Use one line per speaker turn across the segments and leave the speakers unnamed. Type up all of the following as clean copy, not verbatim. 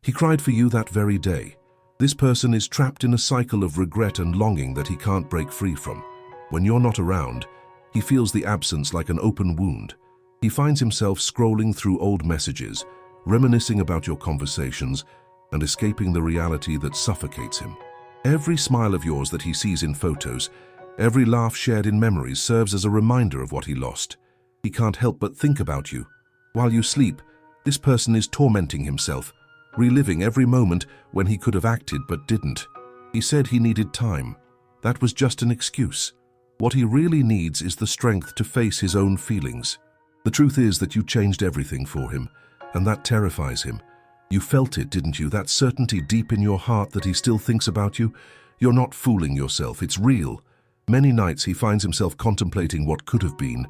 He cried for you that very day. This person is trapped in a cycle of regret and longing that he can't break free from. When you're not around, he feels the absence like an open wound. He finds himself scrolling through old messages, reminiscing about your conversations, and escaping the reality that suffocates him. Every smile of yours that he sees in photos, every laugh shared in memories serves as a reminder of what he lost. He can't help but think about you. While you sleep, this person is tormenting himself, reliving every moment when he could have acted but didn't. He said he needed time. That was just an excuse. What he really needs is the strength to face his own feelings. The truth is that you changed everything for him, and that terrifies him. You felt it, didn't you? That certainty deep in your heart that he still thinks about you? You're not fooling yourself, it's real. Many nights he finds himself contemplating what could have been,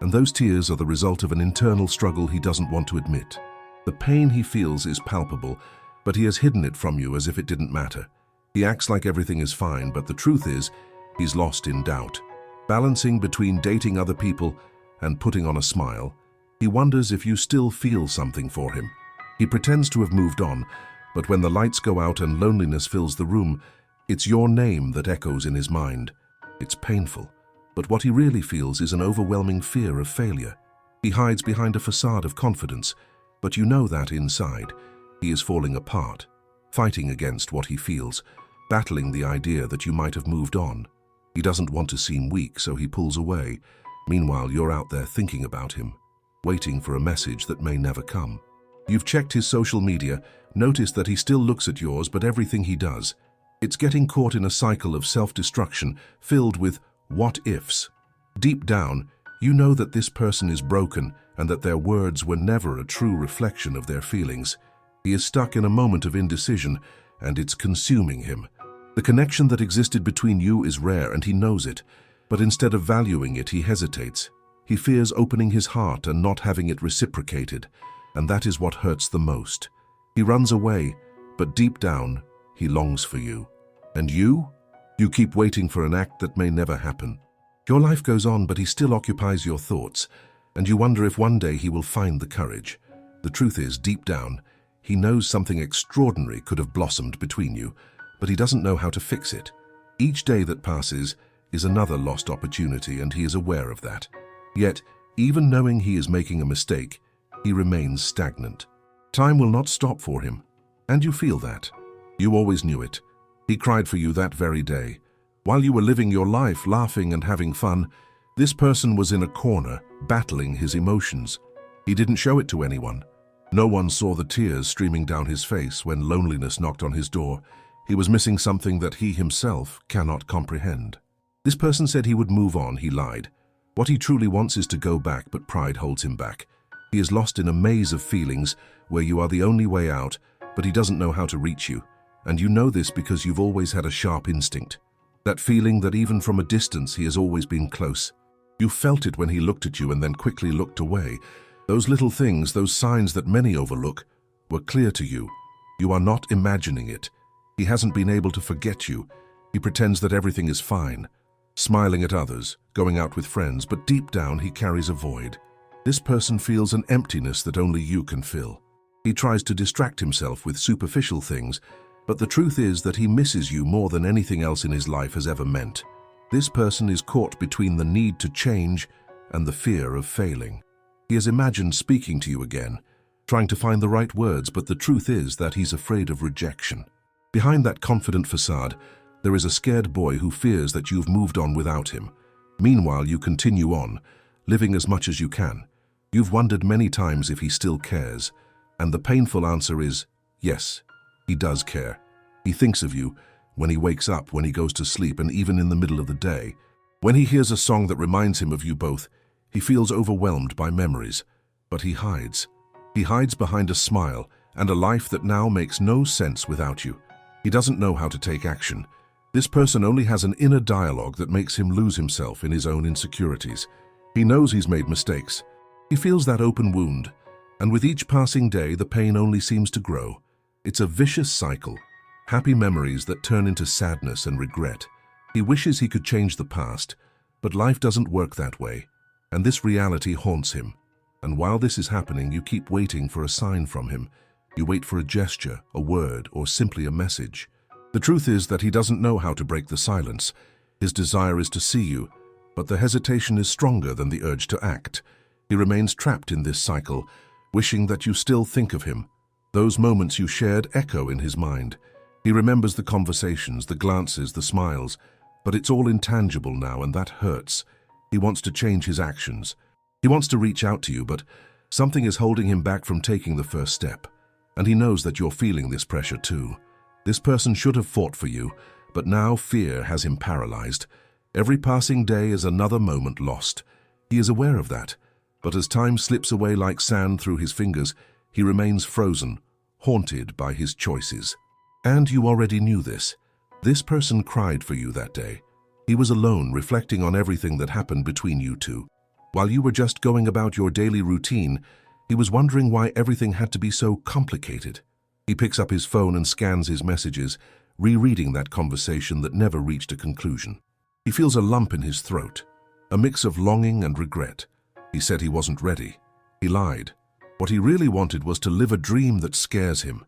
and those tears are the result of an internal struggle he doesn't want to admit. The pain he feels is palpable, but he has hidden it from you as if it didn't matter. He acts like everything is fine, but the truth is, he's lost in doubt. Balancing between dating other people and putting on a smile, he wonders if you still feel something for him. He pretends to have moved on, but when the lights go out and loneliness fills the room, it's your name that echoes in his mind. It's painful, but what he really feels is an overwhelming fear of failure. He hides behind a facade of confidence, but you know that inside, he is falling apart, fighting against what he feels, battling the idea that you might have moved on. He doesn't want to seem weak, so he pulls away. Meanwhile, you're out there thinking about him, waiting for a message that may never come. You've checked his social media, noticed that he still looks at yours, but everything he does, it's getting caught in a cycle of self-destruction filled with what-ifs. Deep down, you know that this person is broken and that their words were never a true reflection of their feelings. He is stuck in a moment of indecision, and it's consuming him. The connection that existed between you is rare, and he knows it, but instead of valuing it, he hesitates. He fears opening his heart and not having it reciprocated, and that is what hurts the most. He runs away, but deep down, he longs for you. And you? You keep waiting for an act that may never happen. Your life goes on, but he still occupies your thoughts, and you wonder if one day he will find the courage. The truth is, deep down, he knows something extraordinary could have blossomed between you, but he doesn't know how to fix it. Each day that passes is another lost opportunity, and he is aware of that. Yet, even knowing he is making a mistake, he remains stagnant. Time will not stop for him, and you feel that. You always knew it. He cried for you that very day. While you were living your life, laughing and having fun, this person was in a corner, battling his emotions. He didn't show it to anyone. No one saw the tears streaming down his face when loneliness knocked on his door. He was missing something that he himself cannot comprehend. This person said he would move on, he lied. What he truly wants is to go back, but pride holds him back. He is lost in a maze of feelings where you are the only way out, but he doesn't know how to reach you. And you know this because you've always had a sharp instinct. That feeling that even from a distance he has always been close. You felt it when he looked at you and then quickly looked away. Those little things, those signs that many overlook, were clear to you. You are not imagining it. He hasn't been able to forget you. He pretends that everything is fine, smiling at others, going out with friends, but deep down he carries a void. This person feels an emptiness that only you can fill. He tries to distract himself with superficial things, but the truth is that he misses you more than anything else in his life has ever meant. This person is caught between the need to change and the fear of failing. He has imagined speaking to you again, trying to find the right words, but the truth is that he's afraid of rejection. Behind that confident facade, there is a scared boy who fears that you've moved on without him. Meanwhile, you continue on, living as much as you can. You've wondered many times if he still cares, and the painful answer is yes. He does care. He thinks of you when he wakes up, when he goes to sleep, and even in the middle of the day. When he hears a song that reminds him of you both, he feels overwhelmed by memories, but he hides. He hides behind a smile and a life that now makes no sense without you. He doesn't know how to take action. This person only has an inner dialogue that makes him lose himself in his own insecurities. He knows he's made mistakes. He feels that open wound, and with each passing day, the pain only seems to grow. It's a vicious cycle, happy memories that turn into sadness and regret. He wishes he could change the past, but life doesn't work that way, and this reality haunts him. And while this is happening, you keep waiting for a sign from him. You wait for a gesture, a word, or simply a message. The truth is that he doesn't know how to break the silence. His desire is to see you, but the hesitation is stronger than the urge to act. He remains trapped in this cycle, wishing that you still think of him. Those moments you shared echo in his mind. He remembers the conversations, the glances, the smiles, but it's all intangible now, and that hurts. He wants to change his actions. He wants to reach out to you, but something is holding him back from taking the first step. And he knows that you're feeling this pressure too. This person should have fought for you, but now fear has him paralyzed. Every passing day is another moment lost. He is aware of that, but as time slips away like sand through his fingers, he remains frozen, haunted by his choices. And you already knew this. This person cried for you that day. He was alone, reflecting on everything that happened between you two. While you were just going about your daily routine, he was wondering why everything had to be so complicated. He picks up his phone and scans his messages, rereading that conversation that never reached a conclusion. He feels a lump in his throat, a mix of longing and regret. He said he wasn't ready. He lied. What he really wanted was to live a dream that scares him.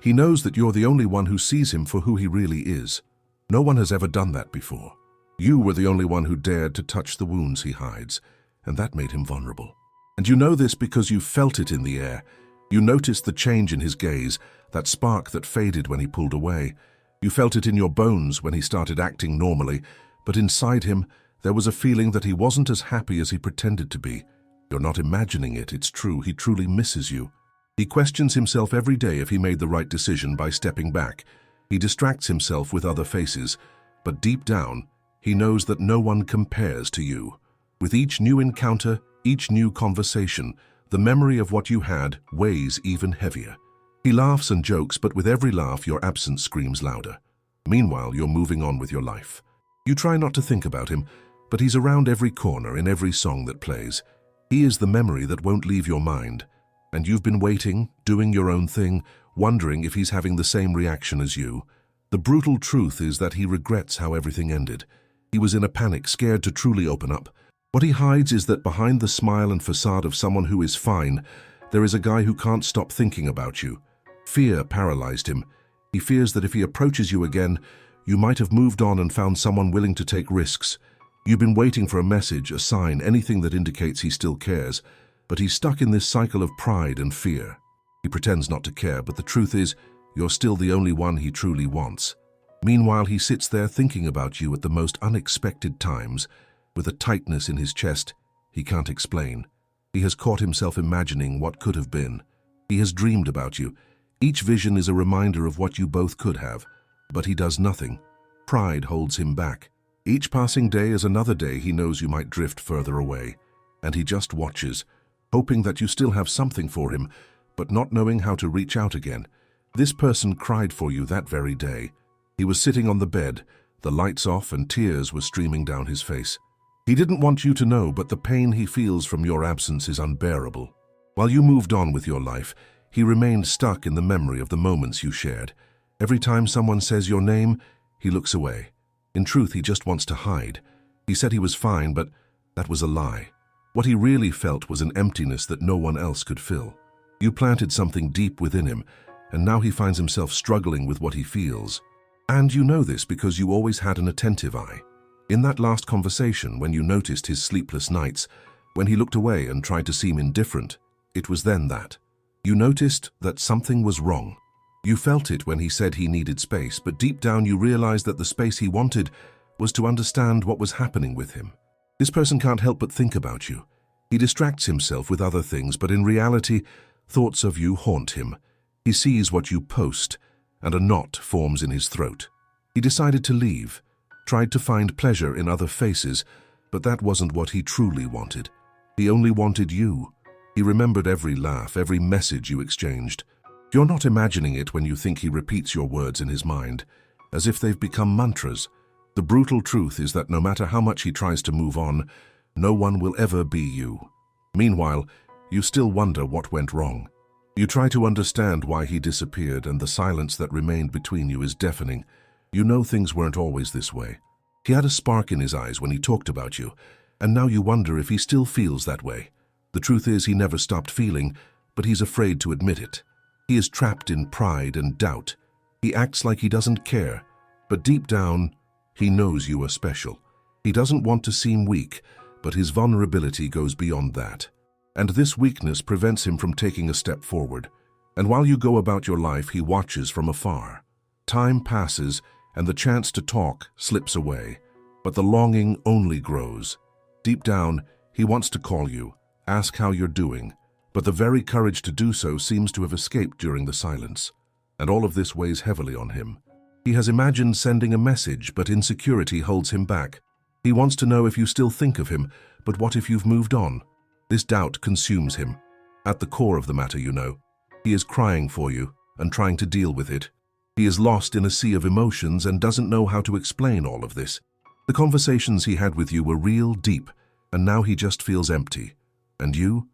He knows that you're the only one who sees him for who he really is. No one has ever done that before. You were the only one who dared to touch the wounds he hides, and that made him vulnerable. And you know this because you felt it in the air. You noticed the change in his gaze, that spark that faded when he pulled away. You felt it in your bones when he started acting normally, but inside him, there was a feeling that he wasn't as happy as he pretended to be. You're not imagining it, it's true, he truly misses you. He questions himself every day if he made the right decision by stepping back. He distracts himself with other faces, but deep down, he knows that no one compares to you. With each new encounter, each new conversation, the memory of what you had weighs even heavier. He laughs and jokes, but with every laugh, your absence screams louder. Meanwhile, you're moving on with your life. You try not to think about him, but he's around every corner in every song that plays. He is the memory that won't leave your mind. And you've been waiting, doing your own thing, wondering if he's having the same reaction as you. The brutal truth is that he regrets how everything ended. He was in a panic, scared to truly open up. What he hides is that behind the smile and facade of someone who is fine, there is a guy who can't stop thinking about you. Fear paralyzed him. He fears that if he approaches you again, you might have moved on and found someone willing to take risks. You've been waiting for a message, a sign, anything that indicates he still cares, but he's stuck in this cycle of pride and fear. He pretends not to care, but the truth is, you're still the only one he truly wants. Meanwhile, he sits there thinking about you at the most unexpected times, with a tightness in his chest he can't explain. He has caught himself imagining what could have been. He has dreamed about you. Each vision is a reminder of what you both could have, but he does nothing. Pride holds him back. Each passing day is another day he knows you might drift further away, and he just watches, hoping that you still have something for him, but not knowing how to reach out again. This person cried for you that very day. He was sitting on the bed, the lights off, and tears were streaming down his face. He didn't want you to know, but the pain he feels from your absence is unbearable. While you moved on with your life, he remained stuck in the memory of the moments you shared. Every time someone says your name, he looks away. In truth, he just wants to hide. He said he was fine, but that was a lie. What he really felt was an emptiness that no one else could fill. You planted something deep within him, and now he finds himself struggling with what he feels. And you know this because you always had an attentive eye. In that last conversation, when you noticed his sleepless nights, when he looked away and tried to seem indifferent, it was then that you noticed that something was wrong. You felt it when he said he needed space, but deep down you realized that the space he wanted was to understand what was happening with him. This person can't help but think about you. He distracts himself with other things, but in reality, thoughts of you haunt him. He sees what you post, and a knot forms in his throat. He decided to leave, tried to find pleasure in other faces, but that wasn't what he truly wanted. He only wanted you. He remembered every laugh, every message you exchanged. You're not imagining it when you think he repeats your words in his mind, as if they've become mantras. The brutal truth is that no matter how much he tries to move on, no one will ever be you. Meanwhile, you still wonder what went wrong. You try to understand why he disappeared, and the silence that remained between you is deafening. You know things weren't always this way. He had a spark in his eyes when he talked about you, and now you wonder if he still feels that way. The truth is he never stopped feeling, but he's afraid to admit it. He is trapped in pride and doubt. He acts like he doesn't care, but deep down, he knows you are special. He doesn't want to seem weak, but his vulnerability goes beyond that. And this weakness prevents him from taking a step forward. And while you go about your life, he watches from afar. Time passes, and the chance to talk slips away, but the longing only grows. Deep down, he wants to call you, ask how you're doing, but the very courage to do so seems to have escaped during the silence, and all of this weighs heavily on him. He has imagined sending a message, but insecurity holds him back. He wants to know if you still think of him, but what if you've moved on? This doubt consumes him. At the core of the matter, you know, he is crying for you and trying to deal with it. He is lost in a sea of emotions and doesn't know how to explain all of this. The conversations he had with you were real deep, and now he just feels empty. And you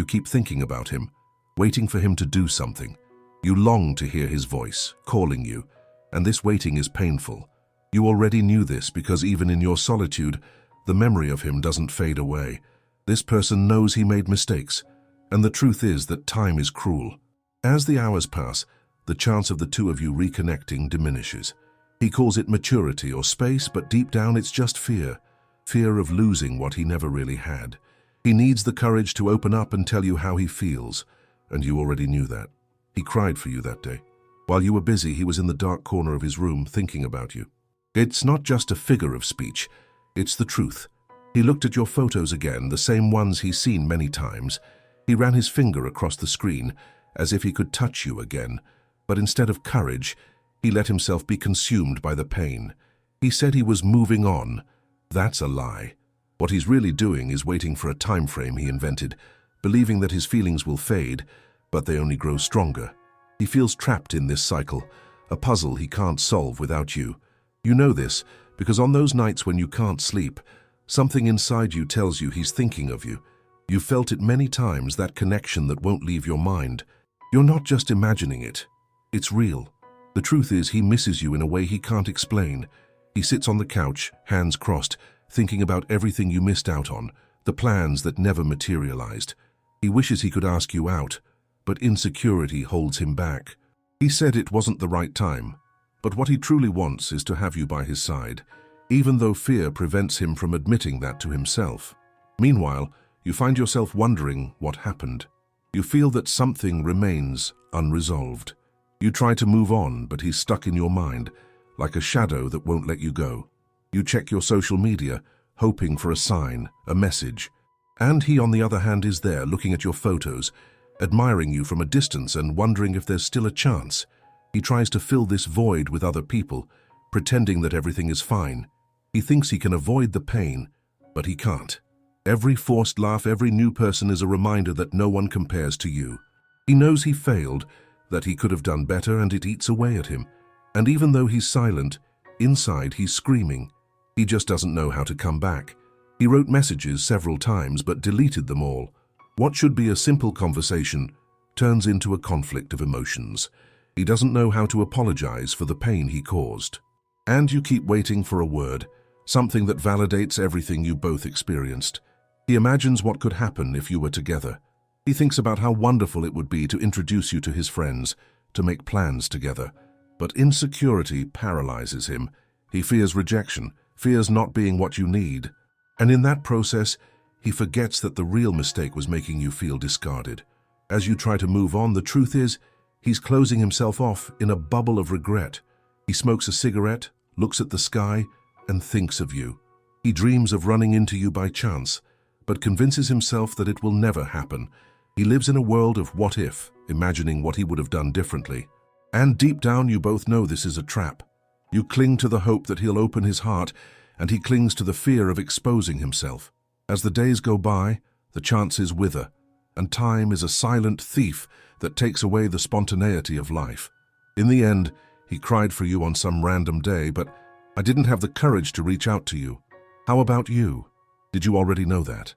keep thinking about him, waiting for him to do something. You long to hear his voice, calling you, and this waiting is painful. You already knew this because even in your solitude, the memory of him doesn't fade away. This person knows he made mistakes, and the truth is that time is cruel. As the hours pass, the chance of the two of you reconnecting diminishes. He calls it maturity or space, but deep down it's just fear. Fear of losing what he never really had. He needs the courage to open up and tell you how he feels, and you already knew that. He cried for you that day. While you were busy, he was in the dark corner of his room thinking about you. It's not just a figure of speech, it's the truth. He looked at your photos again, the same ones he's seen many times. He ran his finger across the screen, as if he could touch you again. But instead of courage, he let himself be consumed by the pain. He said he was moving on. That's a lie. What he's really doing is waiting for a time frame he invented, believing that his feelings will fade, but they only grow stronger. He feels trapped in this cycle, a puzzle he can't solve without you. You know this because on those nights when you can't sleep, something inside you tells you he's thinking of you. You've felt it many times, that connection that won't leave your mind. You're not just imagining it. It's real. The truth is he misses you in a way he can't explain. He sits on the couch, hands crossed, thinking about everything you missed out on, the plans that never materialized. He wishes he could ask you out, but insecurity holds him back. He said it wasn't the right time, but what he truly wants is to have you by his side, even though fear prevents him from admitting that to himself. Meanwhile, you find yourself wondering what happened. You feel that something remains unresolved. You try to move on, but he's stuck in your mind, like a shadow that won't let you go. You check your social media, hoping for a sign, a message. And he, on the other hand, is there, looking at your photos, admiring you from a distance and wondering if there's still a chance. He tries to fill this void with other people, pretending that everything is fine. He thinks he can avoid the pain, but he can't. Every forced laugh, every new person is a reminder that no one compares to you. He knows he failed, that he could have done better, and it eats away at him. And even though he's silent, inside he's screaming. He just doesn't know how to come back. He wrote messages several times but deleted them all. What should be a simple conversation turns into a conflict of emotions. He doesn't know how to apologize for the pain he caused. And you keep waiting for a word, something that validates everything you both experienced. He imagines what could happen if you were together. He thinks about how wonderful it would be to introduce you to his friends, to make plans together. But insecurity paralyzes him. He fears rejection, fears not being what you need. And in that process, he forgets that the real mistake was making you feel discarded. As you try to move on, the truth is, he's closing himself off in a bubble of regret. He smokes a cigarette, looks at the sky, and thinks of you. He dreams of running into you by chance, but convinces himself that it will never happen. He lives in a world of what if, imagining what he would have done differently. And deep down, you both know this is a trap. You cling to the hope that he'll open his heart, and he clings to the fear of exposing himself. As the days go by, the chances wither, and time is a silent thief that takes away the spontaneity of life. In the end, he cried for you on some random day, but I didn't have the courage to reach out to you. How about you? Did you already know that?